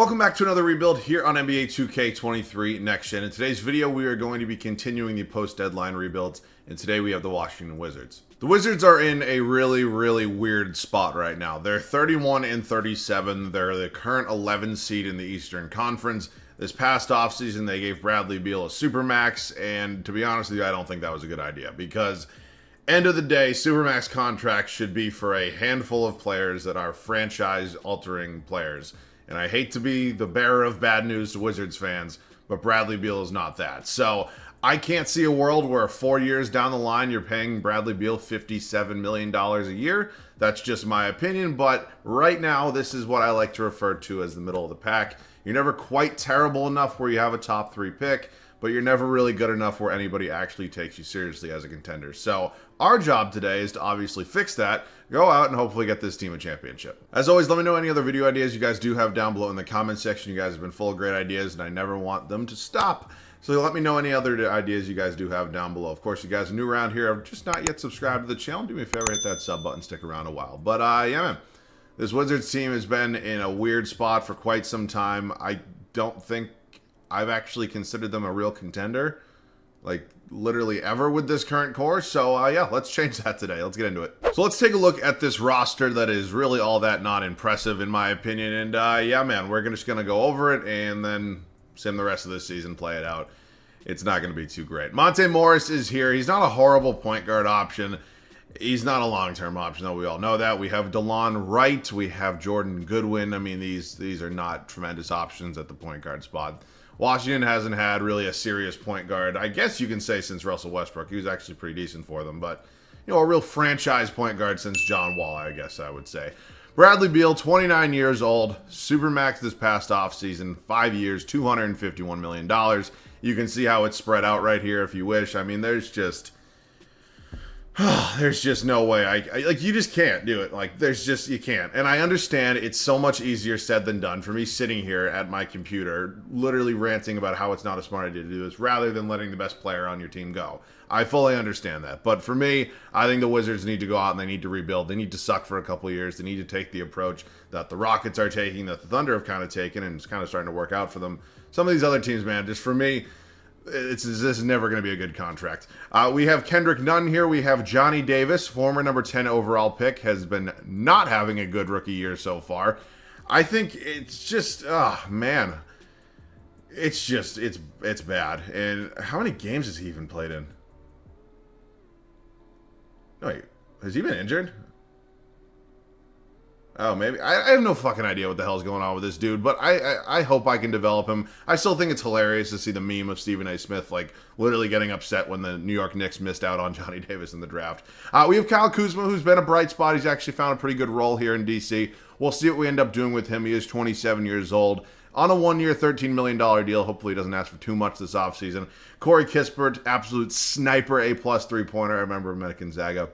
Welcome back to another rebuild here on NBA 2K23 Next Gen. In today's video, we are going to be continuing the post-deadline rebuilds, and today we have the Washington Wizards. The Wizards are in a really weird spot right now. They're 31-37. They're the current 11 seed in the Eastern Conference. This past offseason, they gave Bradley Beal a supermax, and to be honest with you, I don't think that was a good idea because end of the day, supermax contracts should be for a handful of players that are franchise-altering players. And I hate to be the bearer of bad news to Wizards fans, but Bradley Beal is not that. So I can't see a world where 4 years down the line you're paying Bradley Beal $57 million a year. That's just my opinion, but right now this is what I like to refer to as the middle of the pack. You're never quite terrible enough where you have a top 3 pick, but you're never really good enough where anybody actually takes you seriously as a contender. So our job today is to obviously fix that, go out and hopefully get this team a championship. As always, let me know any other video ideas you guys do have down below in the comment section. You guys have been full of great ideas and I never want them to stop. So let me know any other ideas you guys do have down below. Of course, you guys are new around here, have just not yet subscribed to the channel. Do me a favor, hit that sub button, stick around a while. But yeah, man, this Wizards team has been in a weird spot for quite some time. I don't think I've actually considered them a real contender, like literally ever with this current core. So yeah, let's change that today. Let's get into it. So let's take a look at this roster that is really all that not impressive in my opinion. And yeah, man, we're just going to go over it and then sim the rest of this season, play it out. It's not going to be too great. Monte Morris is here. He's not a horrible point guard option. He's not a long-term option, though. We all know that. We have DeLon Wright. We have Jordan Goodwin. I mean, these are not tremendous options at the point guard spot. Washington hasn't had really a serious point guard, I guess you can say, since Russell Westbrook. He was actually pretty decent for them, but, you know, a real franchise point guard since John Wall, I guess I would say. Bradley Beal, 29 years old, supermax this past offseason, 5 years, $251 million. You can see how it's spread out right here if you wish. I mean, there's just no way. Like, you just can't do it. Like, you can't. And I understand it's so much easier said than done for me sitting here at my computer, literally ranting about how it's not a smart idea to do this, rather than letting the best player on your team go. I fully understand that. But for me, I think the Wizards need to go out and they need to rebuild. They need to suck for a couple of years. They need to take the approach that the Rockets are taking, that the Thunder have kind of taken, and it's kind of starting to work out for them. Some of these other teams, man, just for me, this is never going to be a good contract. We have Kendrick Nunn here. We have Johnny Davis, former number 10 overall pick, has been not having a good rookie year so far. I think it's just, man, it's bad. And how many games has he even played in? No, wait, has he been injured? Oh, maybe. I have no fucking idea what the hell's going on with this dude, but I hope I can develop him. I still think it's hilarious to see the meme of Stephen A. Smith, like, literally getting upset when the New York Knicks missed out on Johnny Davis in the draft. We have Kyle Kuzma, who's been a bright spot. He's actually found a pretty good role here in D.C. We'll see what we end up doing with him. He is 27 years old. On a 1-year, $13 million deal. Hopefully he doesn't ask for too much this offseason. Corey Kispert, absolute sniper, A+ three-pointer. I remember him at Gonzaga.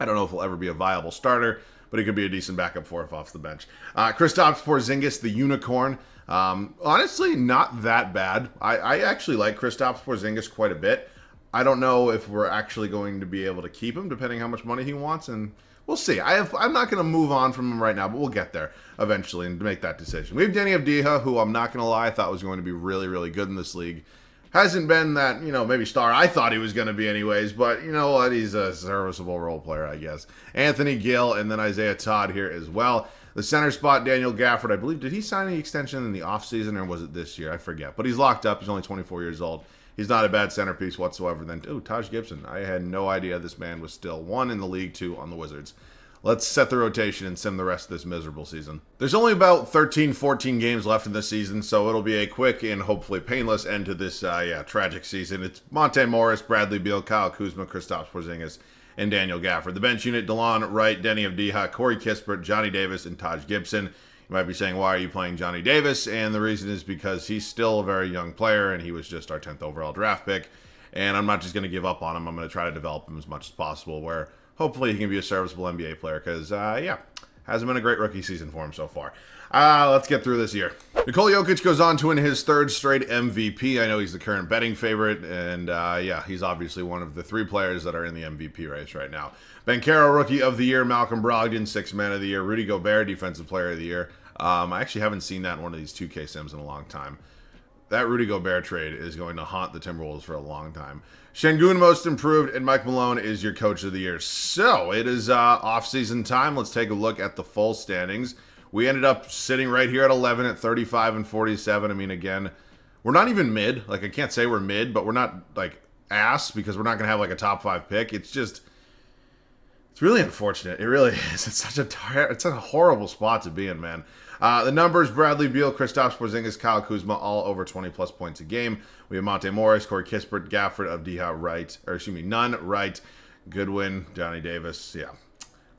I don't know if he'll ever be a viable starter, but he could be a decent backup for if off the bench. Kristaps Porzingis, the unicorn. Honestly, not that bad. I actually like Kristaps Porzingis quite a bit. I don't know if we're actually going to be able to keep him, depending how much money he wants, and we'll see. I'm not going to move on from him right now, but we'll get there eventually and make that decision. We have Danny Avdija, who I'm not going to lie, I thought was going to be really good in this league. Hasn't been that, you know, maybe star I thought he was going to be anyways, but you know what? He's a serviceable role player, I guess. Anthony Gill and then Isaiah Todd here as well. The center spot, Daniel Gafford, I believe, did he sign the extension in the offseason or was it this year? I forget. But he's locked up. He's only 24 years old. He's not a bad centerpiece whatsoever. Then, Taj Gibson. I had no idea this man was still 1 in the league, 2 on the Wizards. Let's set the rotation and sim the rest of this miserable season. There's only about 13, 14 games left in this season, so it'll be a quick and hopefully painless end to this, tragic season. It's Monte Morris, Bradley Beal, Kyle Kuzma, Kristaps Porzingis, and Daniel Gafford. The bench unit, DeLon Wright, Denny Avdija, Corey Kispert, Johnny Davis, and Taj Gibson. You might be saying, why are you playing Johnny Davis? And the reason is because he's still a very young player, and he was just our 10th overall draft pick. And I'm not just going to give up on him. I'm going to try to develop him as much as possible, where hopefully he can be a serviceable NBA player because, yeah, hasn't been a great rookie season for him so far. Let's get through this year. Nikola Jokic goes on to win his 3rd straight MVP. I know he's the current betting favorite, and yeah, he's obviously one of the 3 players that are in the MVP race right now. Banchero, Rookie of the Year. Malcolm Brogdon, 6th Man of the Year. Rudy Gobert, Defensive Player of the Year. I actually haven't seen that in one of these 2K sims in a long time. That Rudy Gobert trade is going to haunt the Timberwolves for a long time. Şengün most improved, and Mike Malone is your coach of the year. So, it is off-season time. Let's take a look at the full standings. We ended up sitting right here at 11 at 35 and 47. I mean, again, we're not even mid. Like, I can't say we're mid, but we're not, like, ass because we're not going to have, like, a top 5 pick. It's just... It's really unfortunate. It really is. It's such a horrible spot to be in, man. The numbers: Bradley Beal, Kristaps Porzingis, Kyle Kuzma, all over 20-plus points a game. We have Monte Morris, Corey Kispert, Gafford, Avdija, Wright, or excuse me, Nunn, Wright, Goodwin, Johnny Davis. Yeah.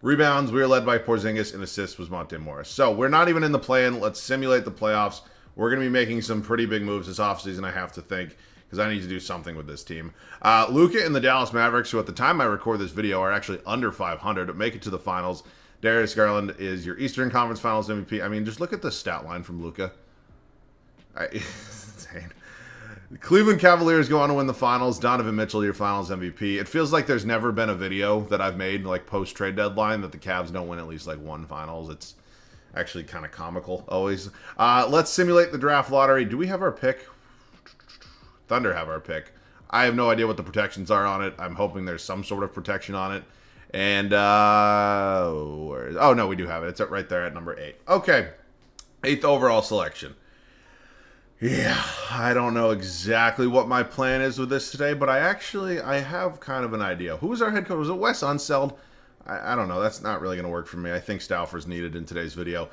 Rebounds: we were led by Porzingis, and assists was Monte Morris. So we're not even in the play-in. Let's simulate the playoffs. We're going to be making some pretty big moves this offseason, I have to think, because I need to do something with this team. Luka and the Dallas Mavericks, who at the time I record this video are actually under 500, but make it to the finals. Darius Garland is your Eastern Conference Finals MVP. I mean, just look at the stat line from Luka. It's insane. The Cleveland Cavaliers go on to win the finals. Donovan Mitchell, your Finals MVP. It feels like there's never been a video that I've made, like post-trade deadline, that the Cavs don't win at least like one finals. It's actually kind of comical always. Let's simulate the draft lottery. Do we have our pick? Thunder have our pick. I have no idea what the protections are on it. I'm hoping there's some sort of protection on it. And, oh, no, we do have it. It's right there at number 8. Okay. 8th overall selection. Yeah, I don't know exactly what my plan is with this today, but I have kind of an idea. Who was our head coach? Was it Wes Unseld? I don't know. That's not really going to work for me. I think Stauffer's needed in today's video.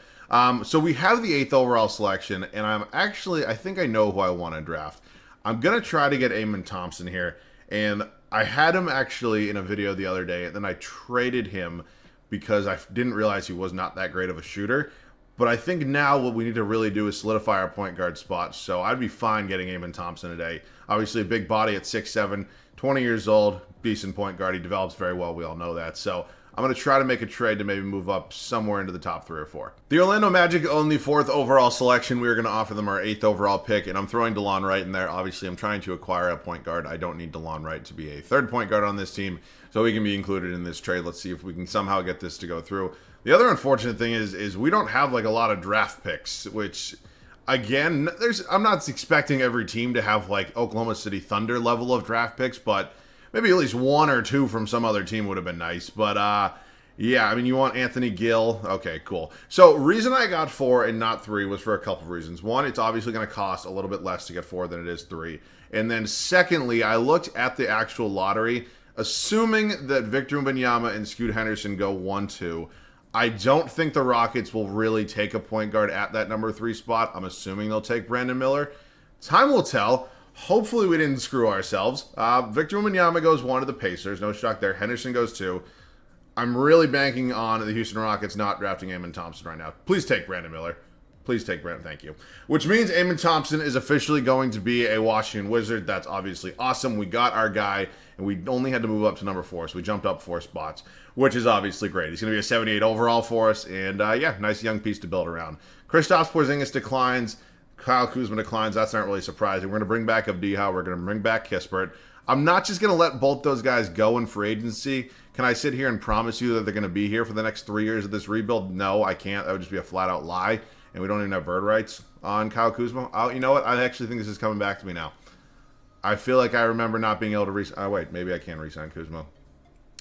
So we have the 8th overall selection, and I think I know who I want to draft. I'm going to try to get Amen Thompson here, and I had him actually in a video the other day, and then I traded him because I didn't realize he was not that great of a shooter. But I think now what we need to really do is solidify our point guard spot, so I'd be fine getting Amen Thompson today. Obviously a big body at 6'7", 20 years old, decent point guard. He develops very well, we all know that. So I'm going to try to make a trade to maybe move up somewhere into the top 3 or 4. The Orlando Magic own the 4th overall selection. We are going to offer them our 8th overall pick, and I'm throwing DeLon Wright in there. Obviously, I'm trying to acquire a point guard. I don't need DeLon Wright to be a 3rd point guard on this team, so he can be included in this trade. Let's see if we can somehow get this to go through. The other unfortunate thing is we don't have like a lot of draft picks, which, again, I'm not expecting every team to have like Oklahoma City Thunder level of draft picks, but maybe at least 1 or 2 from some other team would have been nice. But, yeah, I mean, you want Anthony Gill. Okay, cool. So, reason I got 4 and not 3 was for a couple of reasons. One, it's obviously going to cost a little bit less to get 4 than it is 3. And then, secondly, I looked at the actual lottery, assuming that Victor Wembanyama and Scoot Henderson go 1-2. I don't think the Rockets will really take a point guard at that number 3 spot. I'm assuming they'll take Brandon Miller. Time will tell. Hopefully we didn't screw ourselves. Victor Wembanyama goes 1 to the Pacers. No shock there. Henderson goes 2. I'm really banking on the Houston Rockets not drafting Amen Thompson right now. Please take Brandon Miller. Please take Brandon. Thank you. Which means Amen Thompson is officially going to be a Washington Wizard. That's obviously awesome. We got our guy, and we only had to move up to number 4, so we jumped up 4 spots, which is obviously great. He's going to be a 78 overall for us, and yeah, nice young piece to build around. Kristaps Porzingis declines. Kyle Kuzma declines. That's not really surprising. We're going to bring back Avdija. We're going to bring back Kispert. I'm not just going to let both those guys go in free agency. Can I sit here and promise you that they're going to be here for the next 3 years of this rebuild? No, I can't. That would just be a flat-out lie, and we don't even have bird rights on Kyle Kuzma. You know what? I actually think this is coming back to me now. I feel like I remember not being able to re-sign. Oh, wait, maybe I can re-sign Kuzma.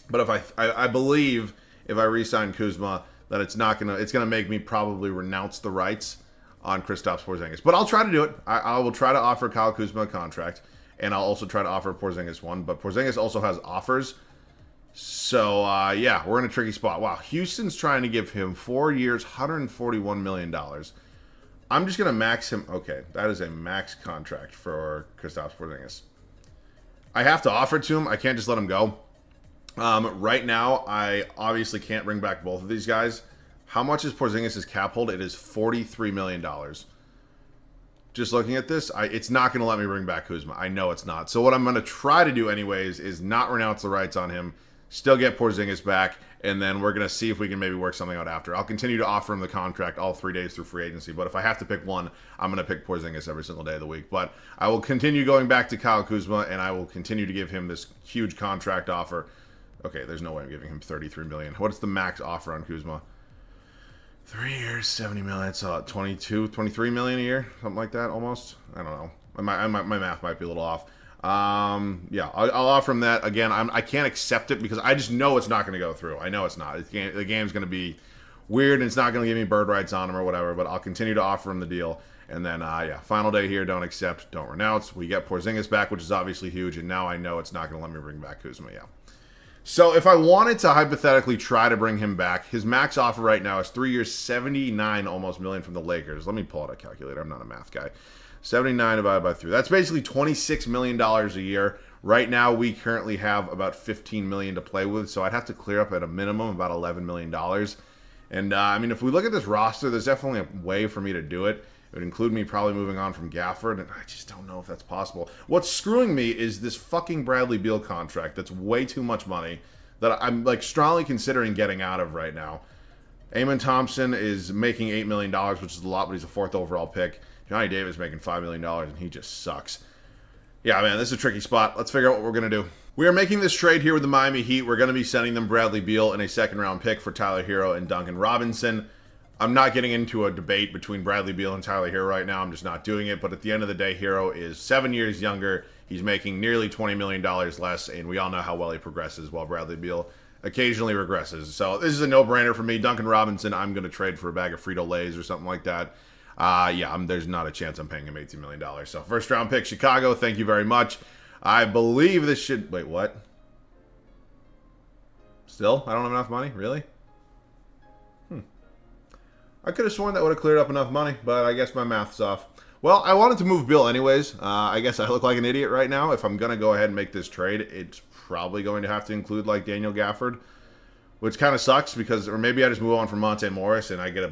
But if I believe if I re-sign Kuzma that it's gonna make me probably renounce the rights on Kristaps Porzingis. But I'll try to do it. I will try to offer Kyle Kuzma a contract, and I'll also try to offer Porzingis one. But Porzingis also has offers. So, yeah, we're in a tricky spot. Wow, Houston's trying to give him 4 years, $141 million. I'm just going to max him. Okay, that is a max contract for Kristaps Porzingis. I have to offer it to him. I can't just let him go. Right now, I obviously can't bring back both of these guys. How much is Porzingis' cap hold? It is $43 million. Just looking at this, it's not going to let me bring back Kuzma. I know it's not. So what I'm going to try to do anyways is not renounce the rights on him, still get Porzingis back, and then we're going to see if we can maybe work something out after. I'll continue to offer him the contract all 3 days through free agency, but if I have to pick one, I'm going to pick Porzingis every single day of the week. But I will continue going back to Kyle Kuzma, and I will continue to give him this huge contract offer. Okay, there's no way I'm giving him $33 million. What's the max offer on Kuzma? 3 years, 70 million. So 22, 23 million a year, something like that, almost. I don't know. My math might be a little off. Yeah, I'll offer him that. Again, I can't accept it because I just know it's not going to go through. I know it's not. The game's going to be weird and it's not going to give me bird rights on him or whatever. But I'll continue to offer him the deal. And then, yeah, final day here. Don't accept. Don't renounce. We get Porzingis back, which is obviously huge. And now I know it's not going to let me bring back Kuzma. Yeah. So if I wanted to hypothetically try to bring him back, his max offer right now is 3 years, 79 almost million from the Lakers. Let me pull out a calculator. I'm not a math guy. 79 divided by 3. That's basically $26 million a year. Right now, we currently have about $15 million to play with, so I'd have to clear up at a minimum about $11 million. And, I mean, if we look at this roster, there's definitely a way for me to do it. It would include me probably moving on from Gafford, and I just don't know if that's possible. What's screwing me is this fucking Bradley Beal contract that's way too much money that I'm, like, strongly considering getting out of right now. Amen Thompson is making $8 million, which is a lot, but he's a 4th overall pick. Johnny Davis making $5 million, and he just sucks. Yeah, man, this is a tricky spot. Let's figure out what we're going to do. We are making this trade here with the Miami Heat. We're going to be sending them Bradley Beal and a 2nd-round pick for Tyler Hero and Duncan Robinson. I'm not getting into a debate between Bradley Beal and Tyler Hero right now. I'm just not doing it. But at the end of the day, Hero is 7 years younger. He's making nearly $20 million less, and we all know how well he progresses while Bradley Beal occasionally regresses. So this is a no-brainer for me. Duncan Robinson, I'm going to trade for a bag of Frito-Lays or something like that. Yeah, there's not a chance I'm paying him $18 million. So first-round pick, Chicago, thank you very much. I believe this should... Wait, what? Still? I don't have enough money? Really? I could have sworn that would have cleared up enough money, but I guess my math's off. Well, I wanted to move Bill anyways. I guess I look like an idiot right now. If I'm going to go ahead and make this trade, it's probably going to have to include, like, Daniel Gafford, which kind of sucks because, or maybe I just move on from Monte Morris and I get a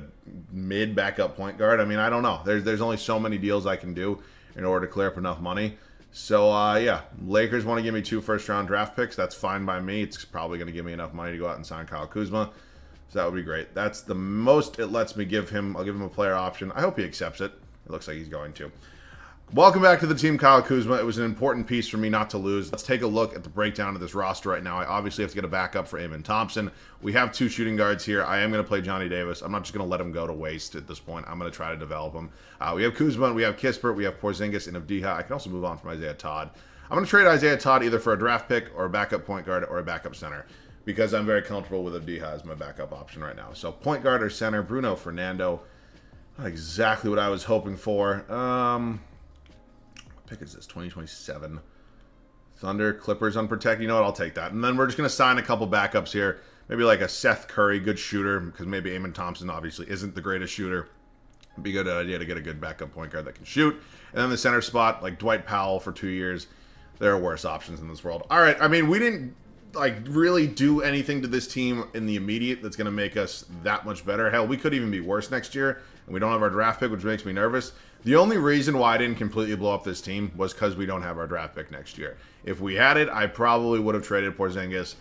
mid-backup point guard. I mean, I don't know. There's only so many deals I can do in order to clear up enough money. So, yeah, Lakers want to give me 2 first-round draft picks. That's fine by me. It's probably going to give me enough money to go out and sign Kyle Kuzma. So that would be great. That's the most it lets me give him. I'll give him a player option. I hope he accepts it. It looks like he's going to. Welcome back to the team, Kyle Kuzma. It was an important piece for me not to lose. Let's take a look at the breakdown of this roster right now. I obviously have to get a backup for Amen Thompson. We have 2 shooting guards here. I am going to play Johnny Davis. I'm not just going to let him go to waste at this point. I'm going to try to develop him. We have Kuzma, we have Kispert, we have Porzingis, and Avdija. I can also move on from Isaiah Todd. I'm going to trade Isaiah Todd either for a draft pick or a backup point guard or a backup center, because I'm very comfortable with Avdija as my backup option right now. So point guard or center, Bruno Fernando. Not exactly what I was hoping for. What pick is this? 2027. Thunder, Clippers, unprotected. You know what? I'll take that. And then we're just going to sign a couple backups here. Maybe like a Seth Curry, good shooter, because maybe Amen Thompson obviously isn't the greatest shooter. It'd be a good idea to get a good backup point guard that can shoot. And then the center spot, like Dwight Powell for 2 years. There are worse options in this world. All right, I mean, we didn't like really do anything to this team in the immediate that's going to make us that much better. Hell, we could even be worse next year, and we don't have our draft pick, which makes me nervous. The only reason why I didn't completely blow up this team was because we don't have our draft pick next year. If we had it, I probably would have traded Porzingis.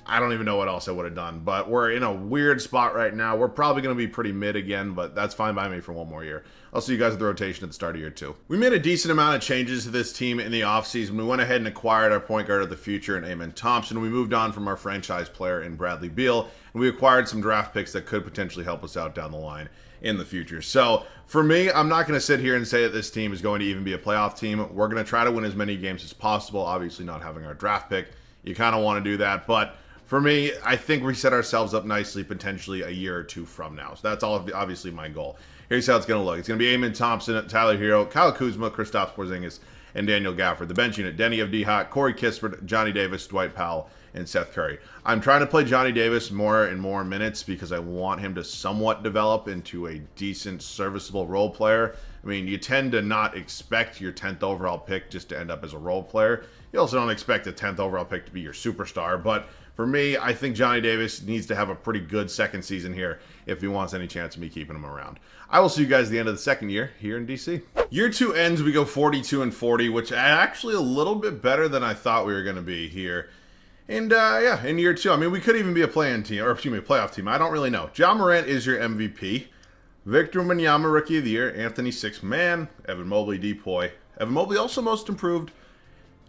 I don't even know what else I would have done, but we're in a weird spot right now. We're probably going to be pretty mid again, but that's fine by me for one more year. I'll see you guys at the rotation at the start of year 2. We made a decent amount of changes to this team in the offseason. We went ahead and acquired our point guard of the future in Amen Thompson. We moved on from our franchise player in Bradley Beal, and we acquired some draft picks that could potentially help us out down the line in the future. So for me, I'm not going to sit here and say that this team is going to even be a playoff team. We're going to try to win as many games as possible, obviously not having our draft pick. You kind of want to do that, but for me, I think we set ourselves up nicely potentially a year or 2 from now. So that's all obviously my goal. Here's how it's going to look. It's going to be Amen Thompson, Tyler Hero, Kyle Kuzma, Kristaps Porzingis, and Daniel Gafford. The bench unit, Denny Avdija, Corey Kispert, Johnny Davis, Dwight Powell, and Seth Curry. I'm trying to play Johnny Davis more and more minutes because I want him to somewhat develop into a decent, serviceable role player. I mean, you tend to not expect your 10th overall pick just to end up as a role player. You also don't expect a 10th overall pick to be your superstar, but for me, I think Johnny Davis needs to have a pretty good second season here if he wants any chance of me keeping him around. I will see you guys at the end of the second year here in DC. Year 2 ends, we go 42-40, which is actually a little bit better than I thought we were going to be here. And yeah, in year 2, I mean, we could even be a play-in team, or excuse me, a playoff team. I don't really know. Ja Morant is your MVP. Victor Wembanyama, Rookie of the Year. Anthony, 6th man. Evan Mobley, DPOY. Evan Mobley, also most improved.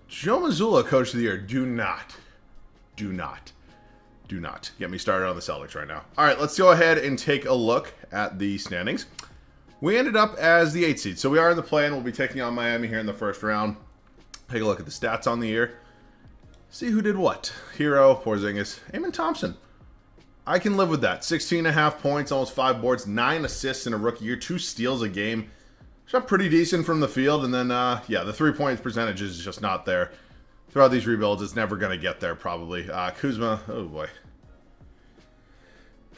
Joe Mazzulla, Coach of the Year. Do not Do not get me started on the Celtics right now. All right, let's go ahead and take a look at the standings. We ended up as the 8th seed, so we are in the play-in. We'll be taking on Miami here in the first round. Take a look at the stats on the year. See who did what. Hero, Porzingis, Amen Thompson. I can live with that. 16.5 points, almost 5 boards, 9 assists in a rookie year, 2 steals a game. Shot pretty decent from the field, and then, yeah, the 3-point percentage is just not there. Throughout these rebuilds, it's never going to get there, probably. Kuzma, oh boy.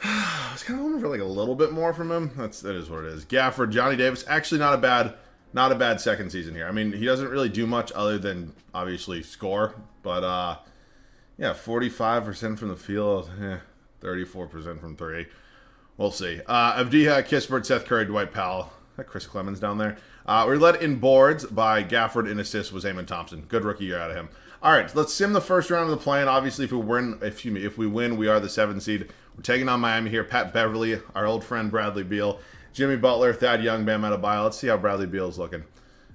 I was kind of hoping for like a little bit more from him. That is what it is. Gafford, Johnny Davis, actually not a bad second season here. I mean, he doesn't really do much other than obviously score, but yeah, 45% from the field, 34% from 3. We'll see. Avdiya, Kispert, Seth Curry, Dwight Powell. Chris Clemens down there. We're led in boards by Gafford, and assists was Amen Thompson. Good rookie year out of him. All right, let's sim the first round of the play-in. Obviously, if we win, we are the 7th seed. We're taking on Miami here. Pat Beverly, our old friend Bradley Beal, Jimmy Butler, Thad Young, Bam Adebayo. Let's see how Bradley Beal's looking.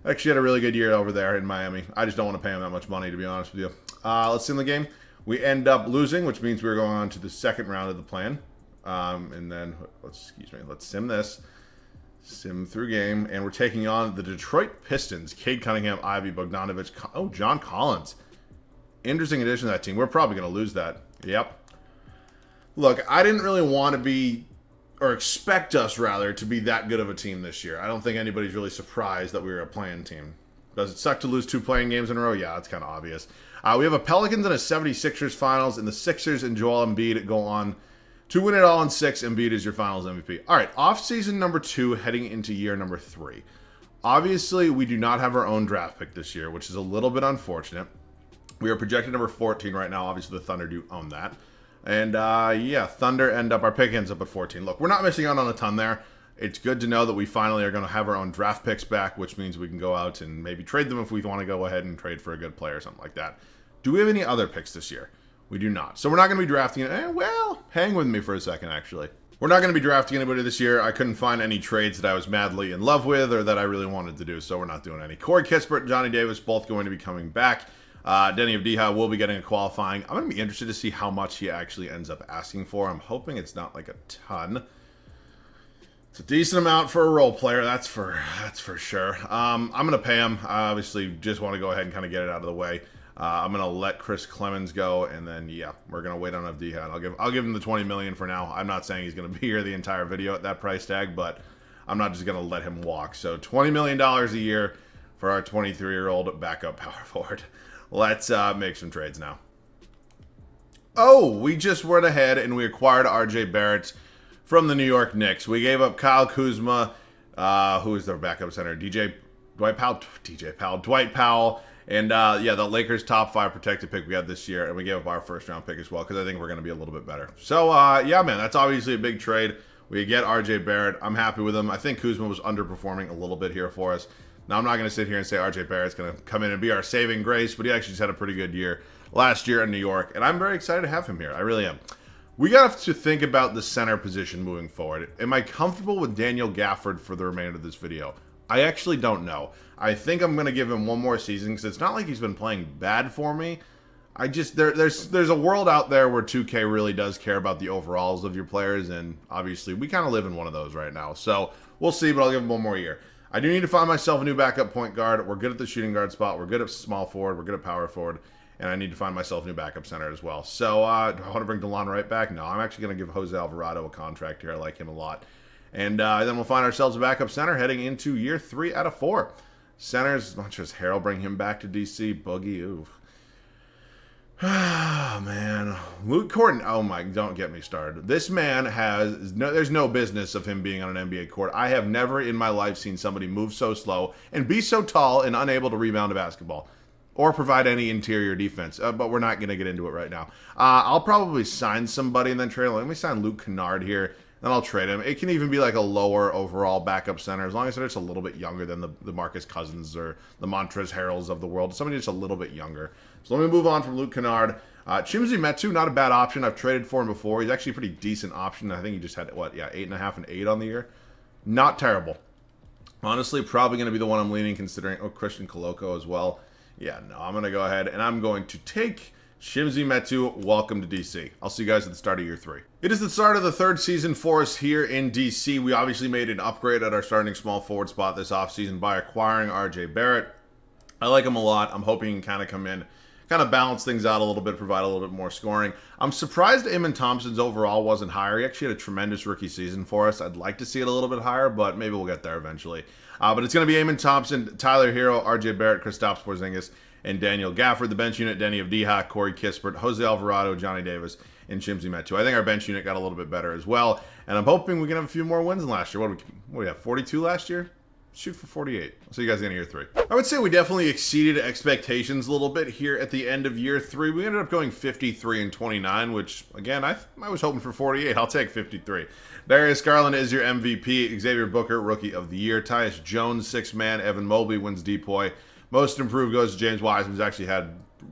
Actually had a really good year over there in Miami. I just don't want to pay him that much money, to be honest with you. Let's sim the game. We end up losing, which means we're going on to the second round of the plan. And then, let's sim this. Sim through game. And we're taking on the Detroit Pistons. Cade Cunningham, Ivy, Bogdanovich. Oh, John Collins. Interesting addition to that team. We're probably going to lose that. Yep. Look, I didn't really want to be, or expect us, rather, to be that good of a team this year. I don't think anybody's really surprised that we were a play-in team. Does it suck to lose 2 play-in games in a row? Yeah, it's kind of obvious. We have a Pelicans and a 76ers finals, and the Sixers and Joel Embiid go on to win it all in 6. Embiid is your finals MVP. All right, off-season number 2 heading into year number 3. Obviously, we do not have our own draft pick this year, which is a little bit unfortunate. We are projected number 14 right now. Obviously, the Thunder do own that. And, yeah, Thunder our pick ends up at 14. Look, we're not missing out on a ton there. It's good to know that we finally are going to have our own draft picks back, which means we can go out and maybe trade them if we want to go ahead and trade for a good player or something like that. Do we have any other picks this year? We do not. So we're not going to be drafting it. Well, hang with me for a second, actually. We're not going to be drafting anybody this year. I couldn't find any trades that I was madly in love with or that I really wanted to do, so we're not doing any. Corey Kispert and Johnny Davis both going to be coming back. Denny Avdiya will be getting a qualifying. I'm going to be interested to see how much he actually ends up asking for. I'm hoping it's not like a ton. It's a decent amount for a role player, that's for sure. I'm going to pay him. I obviously just want to go ahead and kind of get it out of the way. I'm going to let Chris Clemens go, and then, yeah, we're going to wait on Avdiya. I'll give him the $20 million for now. I'm not saying he's going to be here the entire video at that price tag, but I'm not just going to let him walk. So $20 million a year for our 23-year-old backup power forward. Let's make some trades now. Oh, we just went ahead and we acquired R.J. Barrett from the New York Knicks. We gave up Kyle Kuzma, who is their backup center, Dwight Powell, and yeah, the Lakers' top 5 protected pick we had this year, and we gave up our first-round pick as well because I think we're going to be a little bit better. So, yeah, man, that's obviously a big trade. We get R.J. Barrett. I'm happy with him. I think Kuzma was underperforming a little bit here for us. Now, I'm not going to sit here and say R.J. Barrett's going to come in and be our saving grace, but he actually just had a pretty good year last year in New York, and I'm very excited to have him here. I really am. We got to think about the center position moving forward. Am I comfortable with Daniel Gafford for the remainder of this video? I actually don't know. I think I'm going to give him one more season because it's not like he's been playing bad for me. I just there's a world out there where 2K really does care about the overalls of your players, and obviously we kind of live in one of those right now. So we'll see, but I'll give him one more year. I do need to find myself a new backup point guard. We're good at the shooting guard spot. We're good at small forward. We're good at power forward. And I need to find myself a new backup center as well. So do I want to bring DeLon Wright back? No, I'm actually going to give Jose Alvarado a contract here. I like him a lot. And then we'll find ourselves a backup center heading into year 3 out of 4. Centers, as much as Harrell bring him back to DC. Boogie, ooh. Ah, man. Luke Corton, oh my, don't get me started. This man there's no business of him being on an NBA court. I have never in my life seen somebody move so slow and be so tall and unable to rebound a basketball or provide any interior defense. But we're not going to get into it right now. I'll probably sign somebody and then trade him. Let me sign Luke Kennard here. Then I'll trade him. It can even be like a lower overall backup center, as long as they're just a little bit younger than the Marcus Cousins or the Montrezl Harrells of the world. Somebody just a little bit younger. So let me move on from Luke Kennard. Chimzi Metu, not a bad option. I've traded for him before. He's actually a pretty decent option. I think he just had, 8.5 and 8 on the year. Not terrible. Honestly, probably going to be the one I'm leaning, considering, Christian Coloco as well. Yeah, no, I'm going to go ahead and I'm going to take Shimzi Metu, welcome to DC. I'll see you guys at the start of year 3. It is the start of the 3rd season for us here in DC. We obviously made an upgrade at our starting small forward spot this offseason by acquiring RJ Barrett. I like him a lot. I'm hoping he can kind of come in, kind of balance things out a little bit, provide a little bit more scoring. I'm surprised Eamon Thompson's overall wasn't higher. He actually had a tremendous rookie season for us. I'd like to see it a little bit higher, but maybe we'll get there eventually. But it's going to be Eamon Thompson, Tyler Hero, RJ Barrett, Kristaps Porzingis, and Daniel Gafford. The bench unit, Denny Avdija, Corey Kispert, Jose Alvarado, Johnny Davis, and Shimzi Metu. I think our bench unit got a little bit better as well, and I'm hoping we can have a few more wins than last year. What do we have, 42 last year? Shoot for 48. I'll see you guys at the end of year 3. I would say we definitely exceeded expectations a little bit here at the end of year 3. We ended up going 53 and 29, which, again, I was hoping for 48. I'll take 53. Darius Garland is your MVP. Xavier Booker, Rookie of the Year. Tyus Jones, 6th man. Evan Mobley wins DPOY. Most improved goes to James Wiseman.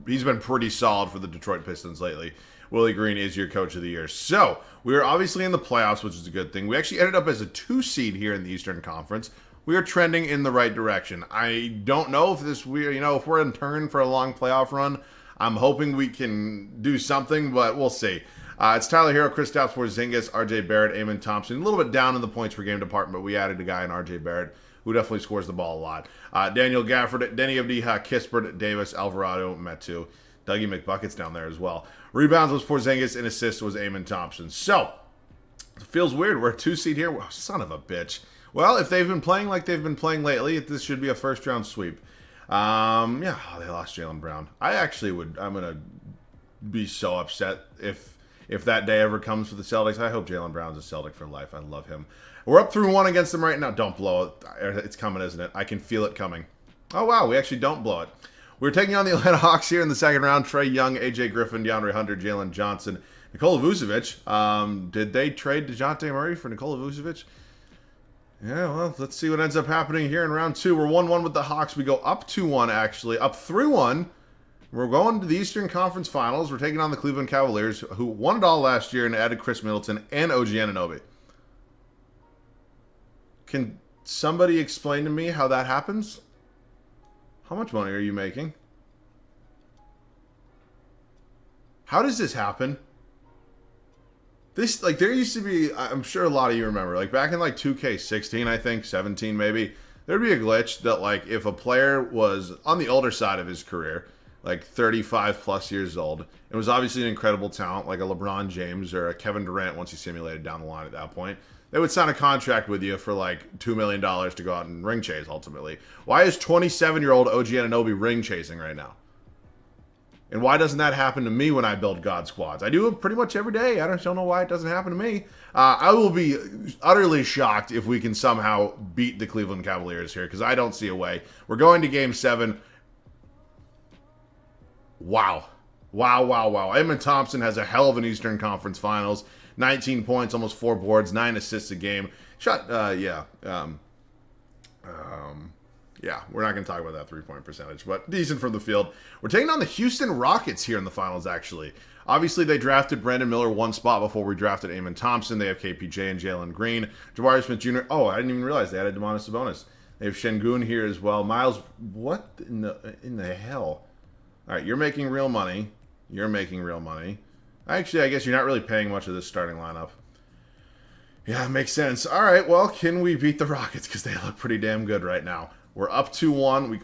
He's been pretty solid for the Detroit Pistons lately. Willie Green is your Coach of the Year. So, we are obviously in the playoffs, which is a good thing. We actually ended up as a 2 seed here in the Eastern Conference. We are trending in the right direction. I don't know if if we're in turn for a long playoff run. I'm hoping we can do something, but we'll see. It's Tyler Hero, Kristaps Porzingis, RJ Barrett, Eamon Thompson. A little bit down in the points per game department, but we added a guy in RJ Barrett who definitely scores the ball a lot. Daniel Gafford, Denny Avdija, Kispert, Davis, Alvarado, Metu. Dougie McBucket's down there as well. Rebounds was Porzingis, and assists was Eamon Thompson. So, it feels weird. We're a 2 seed here. Well, son of a bitch. Well, if they've been playing like they've been playing lately, this should be a first-round sweep. Yeah, they lost Jaylen Brown. I'm going to be so upset if that day ever comes for the Celtics. I hope Jaylen Brown's a Celtic for life. I love him. We're up 3-1 against them right now. Don't blow it. It's coming, isn't it? I can feel it coming. Oh, wow, we actually don't blow it. We're taking on the Atlanta Hawks here in the 2nd round. Trae Young, AJ Griffin, DeAndre Hunter, Jalen Johnson, Nikola Vucevic. Did they trade DeJounte Murray for Nikola Vucevic? Yeah, well, let's see what ends up happening here in round 2. We're 1-1 with the Hawks. We go up 2-1, actually. Up 3-1. We're going to the Eastern Conference Finals. We're taking on the Cleveland Cavaliers, who won it all last year and added Chris Middleton and OG Anunoby. Can somebody explain to me how that happens? How much money are you making? How does this happen? There used to be, I'm sure a lot of you remember, back in 2K16, I think, 17 maybe, there'd be a glitch that if a player was on the older side of his career, 35 plus years old, and was obviously an incredible talent, like a LeBron James or a Kevin Durant once he simulated down the line at that point, they would sign a contract with you for $2 million to go out and ring chase ultimately. Why is 27-year-old OG Anunoby ring chasing right now? And why doesn't that happen to me when I build God squads? I do it pretty much every day. I don't know why it doesn't happen to me. I will be utterly shocked if we can somehow beat the Cleveland Cavaliers here, because I don't see a way. We're going to Game 7. Wow. Wow, wow, wow. Eamon Thompson has a hell of an Eastern Conference Finals. 19 points, almost 4 boards, 9 assists a game. Yeah, we're not going to talk about that 3-point percentage, but decent from the field. We're taking on the Houston Rockets here in the finals, actually. Obviously, they drafted Brandon Miller 1 spot before we drafted Eamon Thompson. They have KPJ and Jalen Green. Jabari Smith Jr. Oh, I didn't even realize they added Domantas Sabonis. They have Şengün here as well. Miles, what in the hell? All right, you're making real money. You're making real money. Actually, I guess you're not really paying much of this starting lineup. Yeah, makes sense. All right, well, can we beat the Rockets? Because they look pretty damn good right now. We're up 2-1.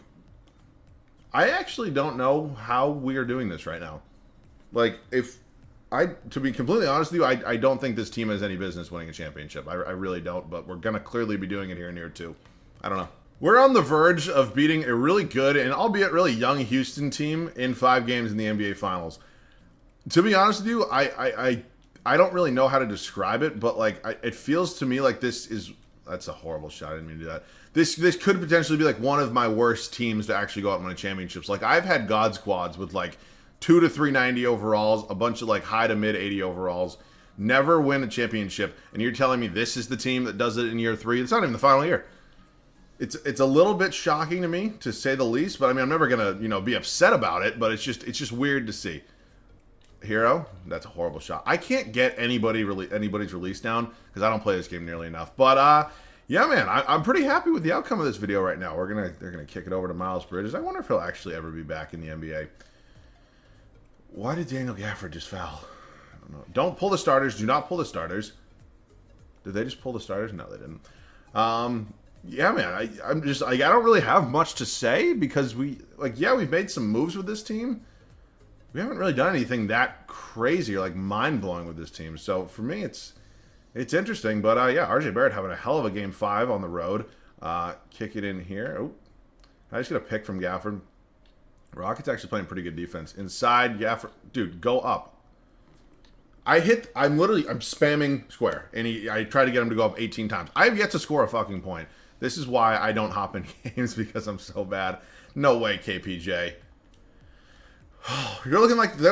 I actually don't know how we are doing this right now. To be completely honest with you, I don't think this team has any business winning a championship. I really don't, but we're going to clearly be doing it here in year 2. I don't know. We're on the verge of beating a really good and albeit really young Houston team in 5 games in the NBA Finals. To be honest with you, I don't really know how to describe it, but it feels to me like that's a horrible shot. I didn't mean to do that. This could potentially be one of my worst teams to actually go out and win championships. I've had God squads with 2 to 390 overalls, a bunch of high to mid 80 overalls, never win a championship, and you're telling me this is the team that does it in year 3? It's not even the final year. It's a little bit shocking to me, to say the least, but I mean, I'm never gonna be upset about it, but it's just weird to see. Hero, that's a horrible shot. I can't get anybody's release down because I don't play this game nearly enough. But yeah, man, I'm pretty happy with the outcome of this video right now. They're gonna kick it over to Miles Bridges. I wonder if he'll actually ever be back in the NBA. Why did Daniel Gafford just foul? I don't know. Don't pull the starters. Do not pull the starters. Did they just pull the starters? No, they didn't. Yeah, man. I'm just like, I don't really have much to say because we've made some moves with this team. We haven't really done anything that crazy or like mind blowing with this team. So for me, it's interesting. But yeah, RJ Barrett having a hell of a game 5 on the road. Kick it in here. Oh, I just get a pick from Gafford. Rockets actually playing pretty good defense. Inside, Gafford. Dude, go up. I'm spamming square. And I tried to get him to go up 18 times. I have yet to score a fucking point. This is why I don't hop in games because I'm so bad. No way, KPJ. They're looking like the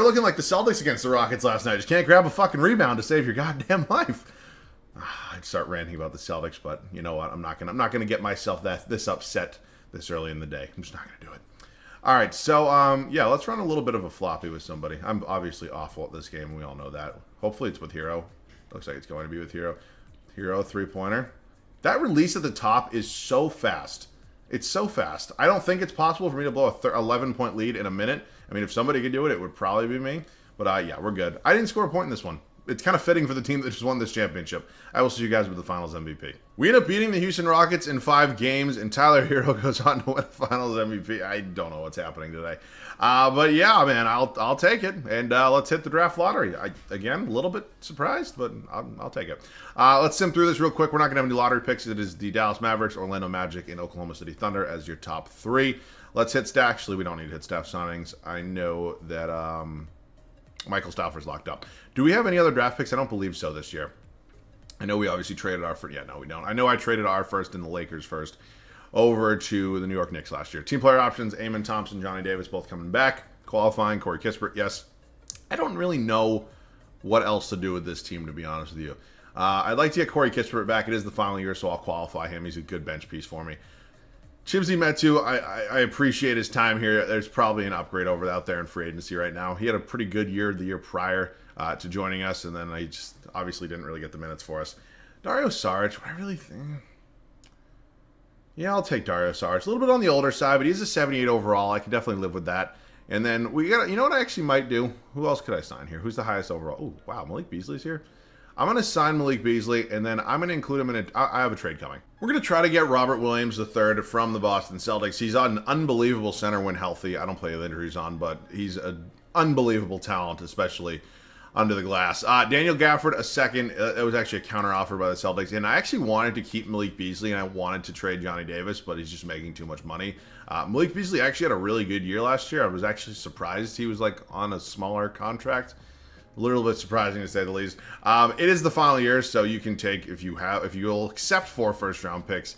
Celtics against the Rockets last night. Just can't grab a fucking rebound to save your goddamn life. I'd start ranting about the Celtics, but you know what? I'm not gonna get myself this upset this early in the day. I'm just not gonna do it. All right, so yeah, let's run a little bit of a floppy with somebody. I'm obviously awful at this game. We all know that. Hopefully it's with Hero. Looks like it's going to be with Hero. Hero 3-pointer. That release at the top is so fast. It's so fast. I don't think it's possible for me to blow a 11-point lead in a minute. I mean, if somebody could do it, it would probably be me. But yeah, we're good. I didn't score a point in this one. It's kind of fitting for the team that just won this championship. I will see you guys with the Finals MVP. We end up beating the Houston Rockets in 5 games, and Tyler Hero goes on to win Finals MVP. I don't know what's happening today. But yeah, man, I'll take it. And let's hit the draft lottery. Again, a little bit surprised, but I'll take it. Let's sim through this real quick. We're not going to have any lottery picks. It is the Dallas Mavericks, Orlando Magic, and Oklahoma City Thunder as your top 3. Let's hit staff. Actually, we don't need to hit staff signings. I know that Michael Stauffer's locked up. Do we have any other draft picks? I don't believe so this year. I know we obviously traded our first. Yeah, no, we don't. I know I traded our first and the Lakers first over to the New York Knicks last year. Team player options, Amon Thompson, Johnny Davis, both coming back. Qualifying, Corey Kispert, yes. I don't really know what else to do with this team, to be honest with you. I'd like to get Corey Kispert back. It is the final year, so I'll qualify him. He's a good bench piece for me. Chimsy Metu, I appreciate his time here. There's probably an upgrade out there in free agency right now. He had a pretty good year the year prior to joining us, and then I just obviously didn't really get the minutes for us. Dario Saric, I really think... Yeah, I'll take Dario Saric. A little bit on the older side, but he's a 78 overall. I can definitely live with that. And then we got, you know what I actually might do? Who else could I sign here? Who's the highest overall? Oh, wow, Malik Beasley's here. I'm going to sign Malik Beasley, and then I'm going to include him in I have a trade coming. We're going to try to get Robert Williams III from the Boston Celtics. He's an unbelievable center when healthy. I don't play with injuries on, but he's an unbelievable talent, especially under the glass. Daniel Gafford, a second. It was actually a counter offer by the Celtics, and I actually wanted to keep Malik Beasley, and I wanted to trade Johnny Davis, but he's just making too much money. Malik Beasley actually had a really good year last year. I was actually surprised he was like on a smaller contract. A little bit surprising to say the least. It is the final year, so you can take, if you'll accept 4 first-round picks,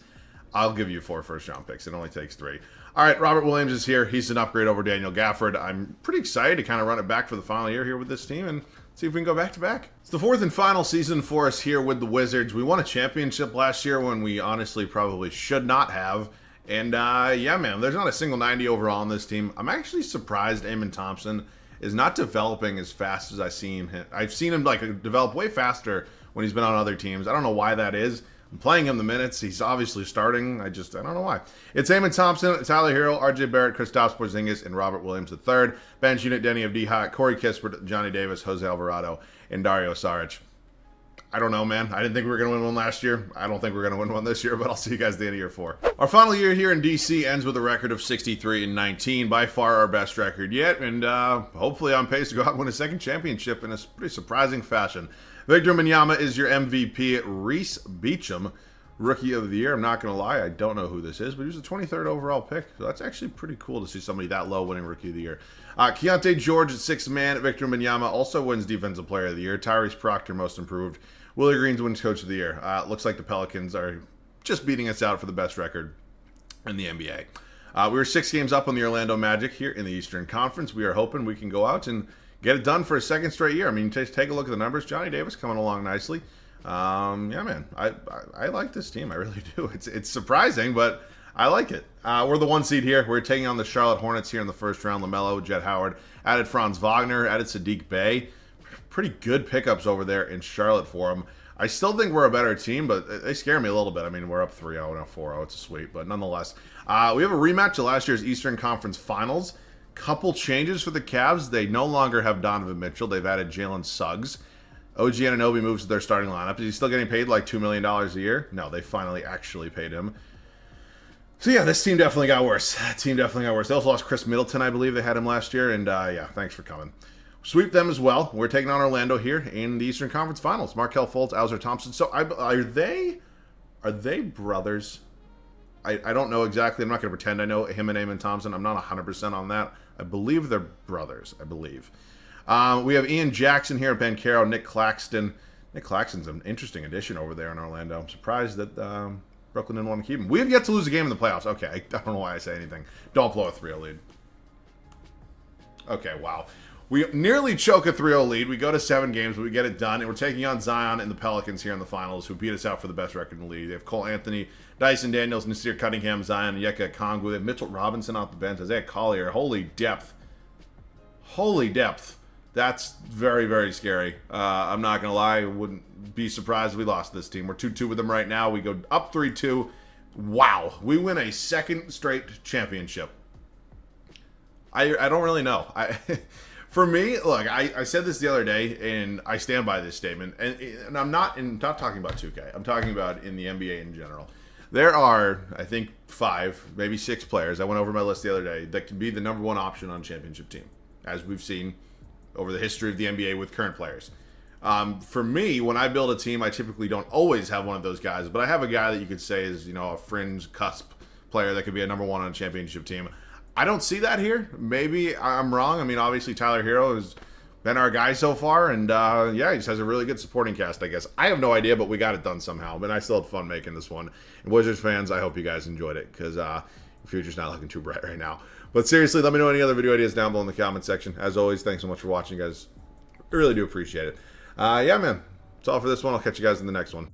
I'll give you 4 first-round picks. It only takes 3. All right, Robert Williams is here. He's an upgrade over Daniel Gafford. I'm pretty excited to kind of run it back for the final year here with this team and see if we can go back-to-back. It's the 4th and final season for us here with the Wizards. We won a championship last year when we honestly probably should not have. And, yeah, man, there's not a single 90 overall on this team. I'm actually surprised Amon Thompson is not developing as fast as I've seen him. I've seen him like develop way faster when he's been on other teams. I don't know why that is. I'm playing him the minutes. He's obviously starting. I don't know why. It's Amon Thompson, Tyler Hero, RJ Barrett, Kristaps Porzingis, and Robert Williams III. Bench unit, Denny Avdija, Corey Kispert, Johnny Davis, Jose Alvarado, and Dario Saric. I don't know, man. I didn't think we were going to win one last year. I don't think we're going to win one this year, but I'll see you guys at the end of year 4. Our final year here in DC ends with a record of 63-19, by far our best record yet, and hopefully on pace to go out and win a second championship in a pretty surprising fashion. Victor Wembanyama is your MVP. Reese Beacham, Rookie of the Year. I'm not going to lie, I don't know who this is, but he was the 23rd overall pick, so that's actually pretty cool to see somebody that low winning Rookie of the Year. Keontae George at 6th man. Victor Wembanyama also wins Defensive Player of the Year. Tyrese Proctor, Most Improved. Willie Green wins Coach of the Year. Looks like the Pelicans are just beating us out for the best record in the NBA. We were 6 games up on the Orlando Magic here in the Eastern Conference. We are hoping we can go out and get it done for a second straight year. I mean, take a look at the numbers. Johnny Davis coming along nicely. Yeah, man, I like this team. I really do. It's surprising, but I like it. We're the 1 seed here. We're taking on the Charlotte Hornets here in the first round. LaMelo, Jet Howard, added Franz Wagner, added Sadiq Bey. Pretty good pickups over there in Charlotte for them. I still think we're a better team, but they scare me a little bit. I mean, we're up 3-0 and 4-0. It's a sweep, but nonetheless. We have a rematch of last year's Eastern Conference Finals. Couple changes for the Cavs. They no longer have Donovan Mitchell. They've added Jalen Suggs. OG Anunoby moves to their starting lineup. Is he still getting paid like $2 million a year? No, they finally actually paid him. So yeah, this team definitely got worse. They also lost Chris Middleton, I believe. They had him last year. And yeah, thanks for coming. Sweep them as well. We're taking on Orlando here in the Eastern Conference Finals. Markelle Fultz, Alzer Thompson. So are they brothers? I don't know exactly. I'm not going to pretend I know him and Amen Thompson. I'm not 100% on that. I believe they're brothers. I believe. We have Ian Jackson here, Ben Caro, Nick Claxton. Nick Claxton's an interesting addition over there in Orlando. I'm surprised that Brooklyn didn't want to keep him. We have yet to lose a game in the playoffs. Okay, I don't know why I say anything. Don't blow a 3-0 lead. Okay, wow. We nearly choke a 3-0 lead. We go to 7 games, but we get it done. And we're taking on Zion and the Pelicans here in the finals, who beat us out for the best record in the league. They have Cole Anthony, Dyson Daniels, Nasir Cunningham, Zion, and Yeka Kongwu. They have Mitchell Robinson off the bench, Isaiah Collier. Holy depth. Holy depth. That's very, very scary. I'm not going to lie. I wouldn't be surprised if we lost this team. We're 2-2 with them right now. We go up 3-2. Wow. We win a second straight championship. I don't really know. For me, look, I said this the other day, and I stand by this statement. And I'm not talking about 2K. I'm talking about in the NBA in general. There are, I think, 5, maybe 6 players. I went over my list the other day that can be the number 1 option on a championship team, as we've seen over the history of the NBA with current players. For me, when I build a team, I typically don't always have one of those guys, but I have a guy that you could say is, a fringe cusp player that could be a number 1 on a championship team. I don't see that here. Maybe I'm wrong. I mean, obviously Tyler Hero has been our guy so far, and yeah, he just has a really good supporting cast, I guess. I have no idea, but we got it done somehow. But I still had fun making this one. And Wizards fans, I hope you guys enjoyed it, because the future's not looking too bright right now. But seriously, let me know any other video ideas down below in the comment section. As always, thanks so much for watching, guys. I really do appreciate it. Yeah, man. That's all for this one. I'll catch you guys in the next one.